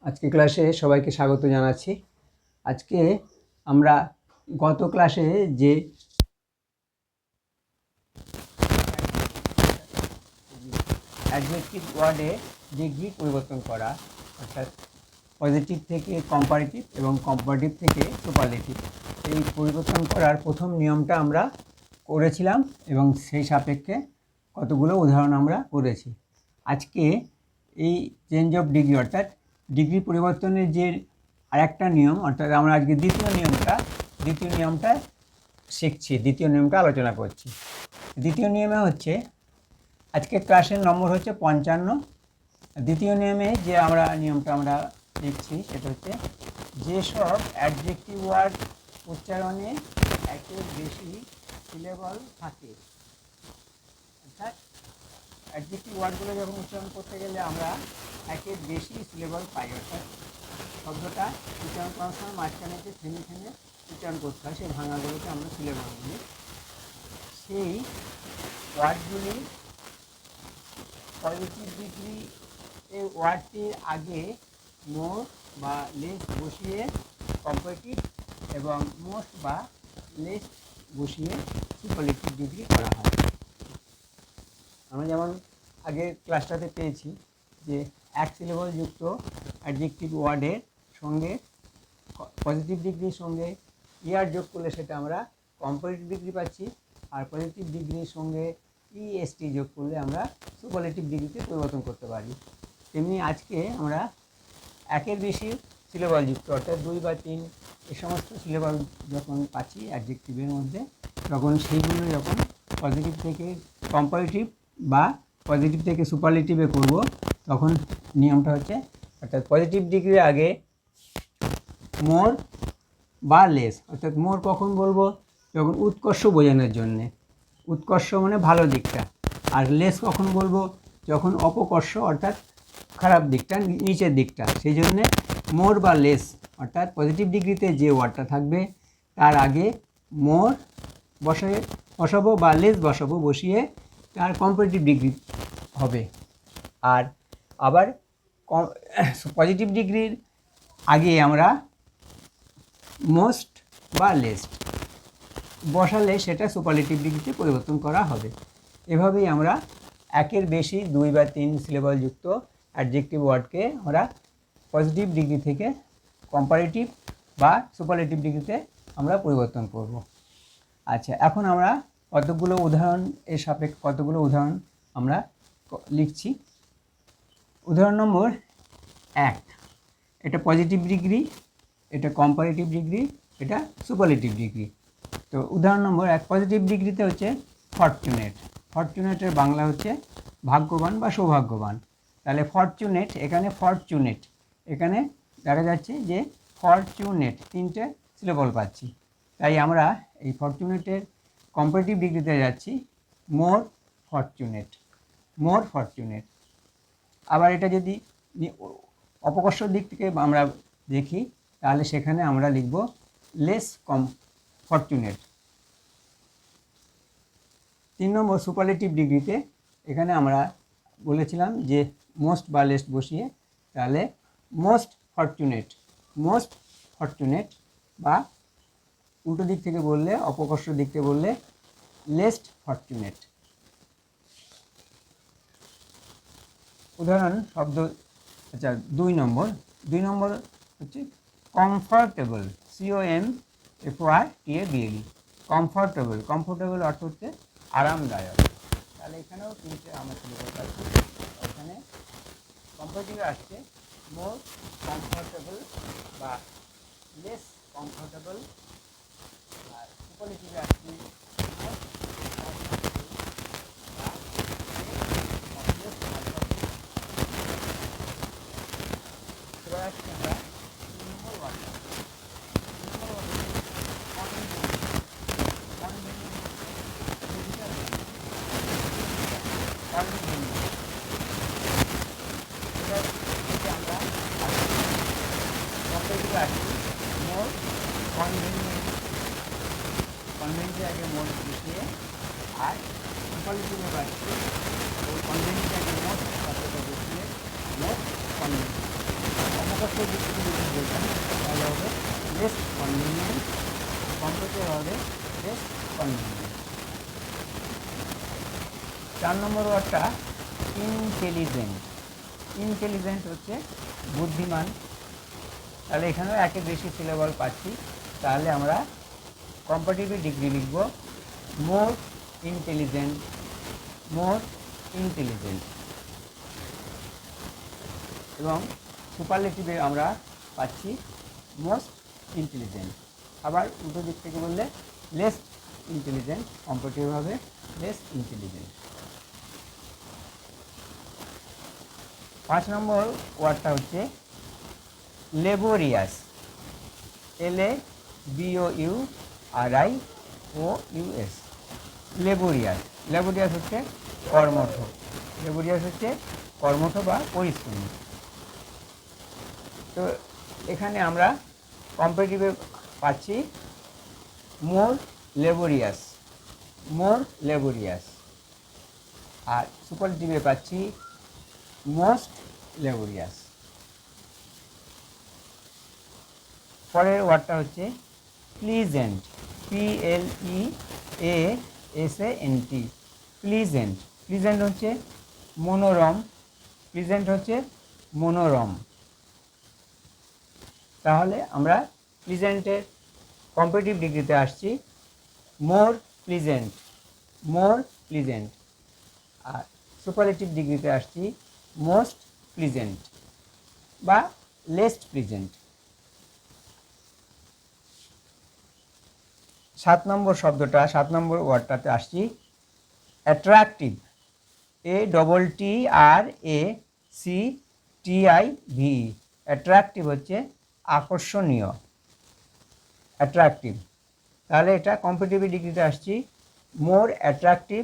আজকে ক্লাসে সবাইকে স্বাগত জানাচ্ছি। আজকে আমরা গত ক্লাসে যে অ্যাডজেক্টিভ ওয়ার্ডে ডিগ্রি পরিবর্তন করা, অর্থাৎ পজিটিভ থেকে কম্পারেটিভ এবং কম্পারেটিভ থেকে সুপারলেটিভ, এই পরিবর্তন করার প্রথম নিয়মটা আমরা করেছিলাম এবং সেই সাপেক্ষে কতগুলো উদাহরণ আমরা করেছি। আজকে এই চেঞ্জ অফ ডিগ্রি অর্থাৎ ডিগ্রি পরিবর্তনের যে আরেকটা নিয়ম, অর্থাৎ আমরা আজকে দ্বিতীয় নিয়মটা শিখছি, দ্বিতীয় নিয়মটা আলোচনা করছি। দ্বিতীয় নিয়মে হচ্ছে, আজকে ক্লাসের নম্বর হচ্ছে 55। দ্বিতীয় নিয়মে যে নিয়মটা আমরা লিখছি সেটা হচ্ছে, যেসব অ্যাডজেক্টিভ ওয়ার্ড উচ্চারণে একের বেশি সিলেবল থাকে, অর্থাৎ অ্যাডজেক্টিভ ওয়ার্ডগুলো যখন উচ্চারণ করতে গেলে আমরা একের বেশি সিলেবল পাই, অর্থাৎ শব্দটা উচ্চারণ করার সময় মাঝখানে যে থেমে থেমে উচ্চারণ করতে হয়, সেই ভাঙাগুলোকে আমরা সিলেবল বলি। সেই ওয়ার্ডগুলি পজিটিভ ডিগ্রি এই ওয়ার্ডটির আগে মোর বা লেস বসিয়ে কম্পারেটিভ এবং মোস্ট বা লেস বসিয়ে সুপারলেটিভ ডিগ্রি করা হয়। আমরা যেমন আগের ক্লাসটাতে পেয়েছি যে এক সিলেবল যুক্ত অ্যাডজেক্টিভ ওয়ার্ডের সঙ্গে পজিটিভ ডিগ্রির সঙ্গে ইয়ার যোগ করলে সেটা আমরা কম্পারেটিভ ডিগ্রি পাচ্ছি, আর পজিটিভ ডিগ্রির সঙ্গে ইএসটি যোগ করলে আমরা সুপারলেটিভ ডিগ্রিতে পরিবর্তন করতে পারি। তেমনি আজকে আমরা একের বেশি সিলেবল যুক্ত অর্থাৎ 2 বা 3 এই সমস্ত সিলেবল যখন পাচ্ছি অ্যাডজেক্টিভের মধ্যে, তখন সেইগুলো যখন পজিটিভ থেকে কম্পারেটিভ বা পজিটিভ থেকে সুপারলেটিভে করব, তখন নিয়মটা হচ্ছে, অর্থাৎ পজিটিভ ডিগ্রির আগে মোর বা লেস, অর্থাৎ মোর কখন বলবো, যখন উৎকর্ষ বোঝানোর জন্যে, উৎকর্ষ মানে ভালো দিকটা, আর লেস কখন বলবো, যখন অপকর্ষ অর্থাৎ খারাপ দিকটা, নিচের দিকটা। সেই জন্যে মোর বা লেস অর্থাৎ পজিটিভ ডিগ্রিতে যে ওয়ার্ডটা থাকবে তার আগে মোর বসাবো বা লেস বসাবো, বসিয়ে তার কম্পারেটিভ ডিগ্রি হবে। আর আবার পজিটিভ ডিগ্রির আগে আমরা মোস্ট বা লেস্ট বসালে সেটা সুপারলেটিভ ডিগ্রিতে পরিবর্তন করা হবে। এভাবেই আমরা একের বেশি 2 বা 3 সিলেবল যুক্ত অ্যাডজেক্টিভ ওয়ার্ডকে আমরা পজিটিভ ডিগ্রি থেকে কম্পারেটিভ বা সুপারলেটিভ ডিগ্রিতে আমরা পরিবর্তন করব। আচ্ছা, এখন আমরা কতগুলো উদাহরণ এর সাপেক্ষে কতগুলো উদাহরণ আমরা লিখছি। উদাহরণ নম্বর 1, এটা পজিটিভ ডিগ্রি, এটা কম্পারেটিভ ডিগ্রি, এটা সুপারলেটিভ ডিগ্রি। তো উদাহরণ নম্বর 1, পজিটিভ ডিগ্রিতে হচ্ছে ফরচুনেট। ফরচুনেটের বাংলা হচ্ছে ভাগ্যবান বা সৌভাগ্যবান। তাহলে ফরচুনেট, এখানে দেখা যাচ্ছে যে ফরচুনেট 3টে সিলেবল পাচ্ছি, তাই আমরা এই ফরচুনেটের কম্পারেটিভ ডিগ্রিতে যাচ্ছি মোর ফরচুনেট। আবার এটা যদি অপকর্ষ দিক থেকে আমরা দেখি, তাহলে সেখানে আমরা লিখব লেস ফরচুনেট। 3 নম্বর সুপারলেটিভ ডিগ্রিতে, এখানে আমরা বলেছিলাম যে মোস্ট বা লেস্ট বসিয়ে, তাহলে মোস্ট ফরচুনেট বা উল্টো দিক থেকে বললে, অপকর্ষ দিক থেকে বললে লেস্ট ফরচুনেট। উদাহরণ শব্দ, আচ্ছা 2 নম্বর হচ্ছে কমফর্টেবল, COMFORTABLE। কমফর্টেবল অর্থ হচ্ছে আরামদায়ক। তাহলে এখানেও 3টে আমরা সিলেবল পাচ্ছি। এখানে কম্পারেটিভে আসছে মোর কমফর্টেবল বা লেস কমফর্টেবল, আর সুপারলেটিভে আসছে কনভেন্টের আগে মোট বসিয়ে, আর সুপারলেটিভে পাচ্ছি ওই কনভেন্টের আগে মোট শব্দটা বসিয়ে মোট কনভেন্ট। আকর্ষণের দিক থেকে যদি বলতাম তাহলে হবে লেস কনভিনিয়েন্ট, কম্পিউটার হবে লেস কনভিনিয়েন্ট। 4 নম্বর ওয়ার্ডটা ইন্টেলিজেন্ট। ইন্টেলিজেন্ট হচ্ছে বুদ্ধিমান। তাহলে এখানেও একের বেশি সিলেবল পাচ্ছি, তাহলে আমরা কম্পারেটিভ ডিগ্রি লিখব মোর ইন্টেলিজেন্ট, মোর ইন্টেলিজেন্ট। এবং সুপারলেটিভে আমরা পাচ্ছি মোস্ট ইন্টেলিজেন্ট। আবার উল্টো দিক থেকে বললে লেস ইন্টেলিজেন্ট, কম্পারেটিভ হবে লেস ইন্টেলিজেন্ট। 5 নম্বর ওয়ার্ডটা হচ্ছে লেবোরিয়াস, LABOURIOUS, লেবোরিয়াস। লেবোরিয়াস হচ্ছে কর্মঠ, লেবোরিয়াস হচ্ছে কর্মঠ বা পরিশ্রমী। তো এখানে আমরা কম্পারেটিভে পাচ্ছি মোর লেবোরিয়াস, মোর লেবোরিয়াস। আর সুপারলেটিভে পাচ্ছি মোস্ট লেবোরিয়াস। পরের ওয়ার্ডটা হচ্ছে প্লিজেন্ট, PLEASANT, প্লিজেন্ট। প্লিজেন্ট হচ্ছে মনোরম, প্লিজেন্ট হচ্ছে মনোরম। তাহলে আমরা প্লিজেন্টের কম্পারেটিভ ডিগ্রিতে আসছি মোর প্লিজেন্ট, মোর প্লিজেন্ট। আর সুপারলেটিভ ডিগ্রিতে আসছি মোস্ট প্লিজেন্ট বা লেস্ট প্লিজেন্ট। 7 নম্বর শব্দটা, 7 নম্বর ওয়ার্ডটাতে আসছি অ্যাট্রাকটিভ, ATTRACTIV। অ্যাট্রাকটিভ হচ্ছে আকর্ষণীয়, অ্যাট্রাকটিভ। তাহলে এটা কম্পারেটিভ ডিগ্রিতে আসছি মোর অ্যাট্রাকটিভ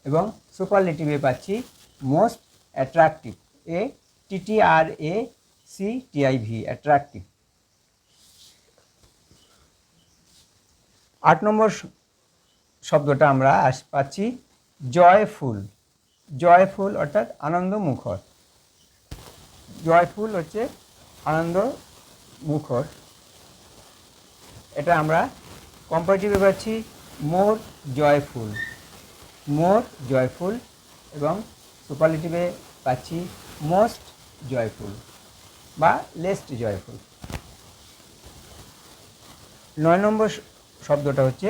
এবং সুপারলেটিভে পাচ্ছি মোস্ট অ্যাট্রাকটিভ, ATTRACTIV, অ্যাট্রাকটিভ। 8 নম্বর শব্দটা আমরা পাচ্ছি জয়ফুল। জয়ফুল অর্থাৎ আনন্দমুখর, জয়ফুল হচ্ছে আনন্দ মুখর। এটা আমরা কম্পারেটিভে পাচ্ছি মোর জয়ফুল, মোর জয়ফুল এবং সুপারলেটিভে পাচ্ছি মোস্ট জয়ফুল বা লেস্ট জয়ফুল। 9 নম্বর শব্দটা হচ্ছে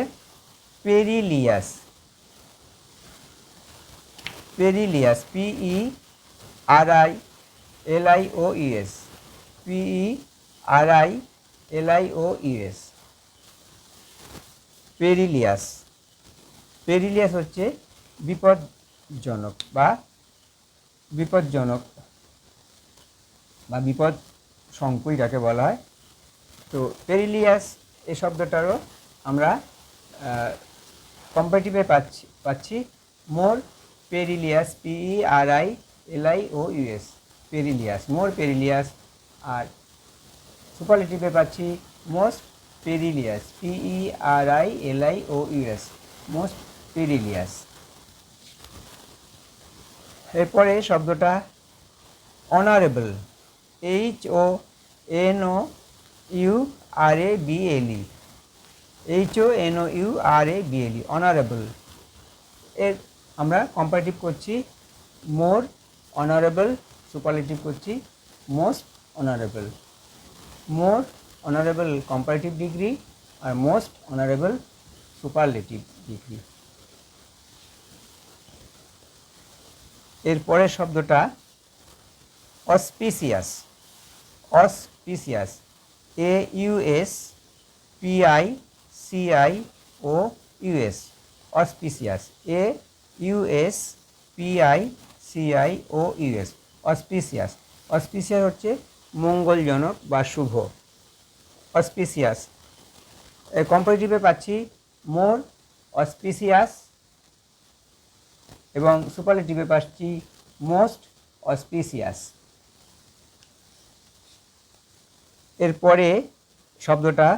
পেরিলিয়াস, পেরিলিয়াস, PERILIOUS, PERILIOUS, পেরিলিয়াস। পেরিলিয়াস হচ্ছে বিপজ্জনক বা বিপজ্জনক বা বিপদ সংকুল যাকে বলা হয়। তো পেরিলিয়াস এই শব্দটারও আমরা কম্পারেটিভে পাচ্ছি মোর পেরিলিয়াস, PERILIOUS, পেরিলিয়াস, মোর পেরিলিয়াস। আর সুপারলেটিভে পাচ্ছি মোস্ট পেরিলিয়াস, PERILIOUS, মোস্ট পেরিলিয়াস। এরপরে শব্দটা অনারেবল, HONOURABLE, HONOURABLE, অনারেবল। এর আমরা কম্পারেটিভ করছি মোর অনারেবল, সুপারলেটিভ করছি মোস্ট অনারেবল। মোর অনারেবল কম্পারেটিভ ডিগ্রি আর মোস্ট অনারেবল সুপারলেটিভ ডিগ্রি। এরপরের শব্দটা auspicious, auspicious, AUSPICIOUS, auspicious, AUSPICIOUS, auspicious. Auspicious হচ্ছে মঙ্গলজনক বা শুভ, অসপিসিয়াস। কম্পারেটিভে পাচ্ছি মোর অসপিসিয়াস এবং সুপারলেটিভে পাচ্ছি মোস্ট অসপিসিয়াস। এরপরে শব্দটা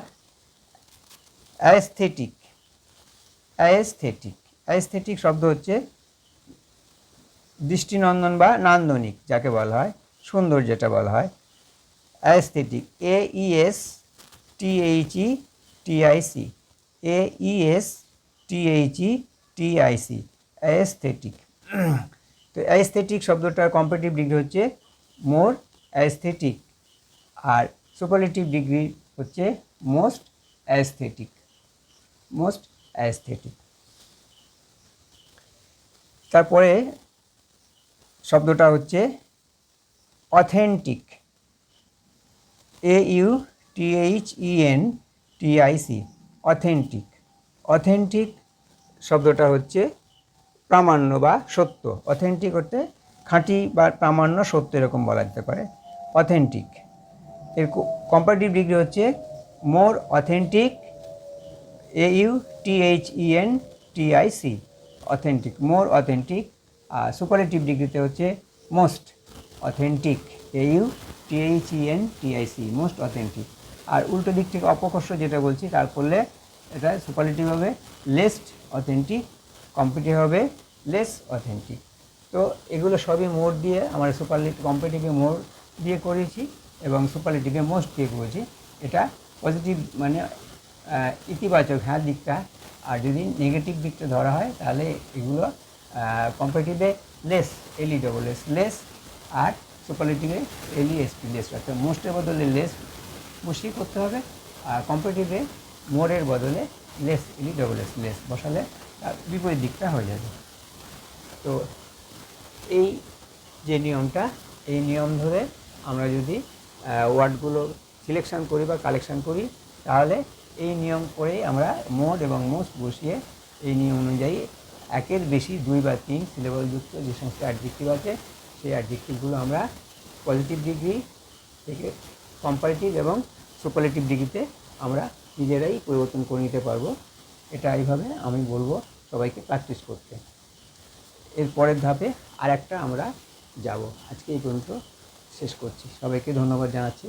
অ্যাস্থেটিক, অ্যাস্থেটিক। অ্যাস্থেটিক শব্দ হচ্ছে দৃষ্টিনন্দন বা নান্দনিক যাকে বলা হয়, সুন্দর যেটা বলা হয়। Aesthetic, AESTHETIC, AESTHETIC, aesthetic. তো অ্যাস্থেটিক শব্দটার কম্পারেটিভ ডিগ্রি হচ্ছে মোর অ্যাস্থেটিক, আর সুপারলেটিভ ডিগ্রি হচ্ছে মোস্ট অ্যাস্থেটিক, মোস্ট অ্যাস্থেটিক। তারপরে শব্দটা হচ্ছে অথেন্টিক, AUTHENTIC, অথেন্টিক। অথেন্টিক শব্দটা হচ্ছে প্রামাণ্য বা সত্য। অথেন্টিক হতে খাঁটি বা প্রামাণ্য সত্য এরকম বলা যেতে পারে অথেন্টিক। এর কম্পারেটিভ ডিগ্রি হচ্ছে more authentic, AUTHENTIC, authentic, more authentic. আর সুপারলেটিভ ডিগ্রিতে হচ্ছে most authentic, AUTHENTIC, most authentic. আর উল্টো দিক থেকে অপকর্ষ যেটা বলছি তার করলে এটা সুপারলেটিভ হবে লেস্ট অথেন্টিক, কম্পারেটিভ হবে লেস অথেন্টিক। তো এগুলো সবই মোর দিয়ে আমরা সুপারলেটিভ, কম্পারেটিভে মোর দিয়ে করেছি এবং সুপারলেটিভে মোস্ট দিয়ে করেছি। এটা পজিটিভ মানে ইতিবাচক হ্যাঁ দিকটা, আর যদি নেগেটিভ দিকটা ধরা হয় তাহলে এগুলো কম্পারেটিভে লেস, LESS, লেস, আর সুপারলেটিভে LEST, লেস। অর্থাৎ মোস্টের বদলে লেস বসিয়ে করতে হবে, আর কম্পারেটিভে মোরের বদলে লেস, LESS, লেস বসালে তার বিপরীত দিকটা হয়ে যাবে। তো এই যে নিয়মটা, এই নিয়ম ধরে আমরা যদি ওয়ার্ডগুলো সিলেকশন করি বা কালেকশন করি তাহলে এই নিয়ম করেই আমরা মোড এবং মোস্ট বসিয়ে এই নিয়ম অনুযায়ী একের বেশি 2 বা 3 সিলেবলযুক্ত যে সমস্ত অ্যাডজেক্টিভ আছে সেই অ্যাডজেক্টিভগুলো আমরা পজিটিভ ডিগ্রি থেকে কম্পারেটিভ এবং সুপারলেটিভ ডিগ্রিতে আমরা নিজেরাই পরিবর্তন করে নিতে পারবো। এটা এইভাবে আমি বলবো সবাইকে প্র্যাকটিস করতে। এর পরের ধাপে আর একটা আমরা যাব। আজকে এই পর্যন্ত শেষ করছি। সবাইকে ধন্যবাদ জানাচ্ছি।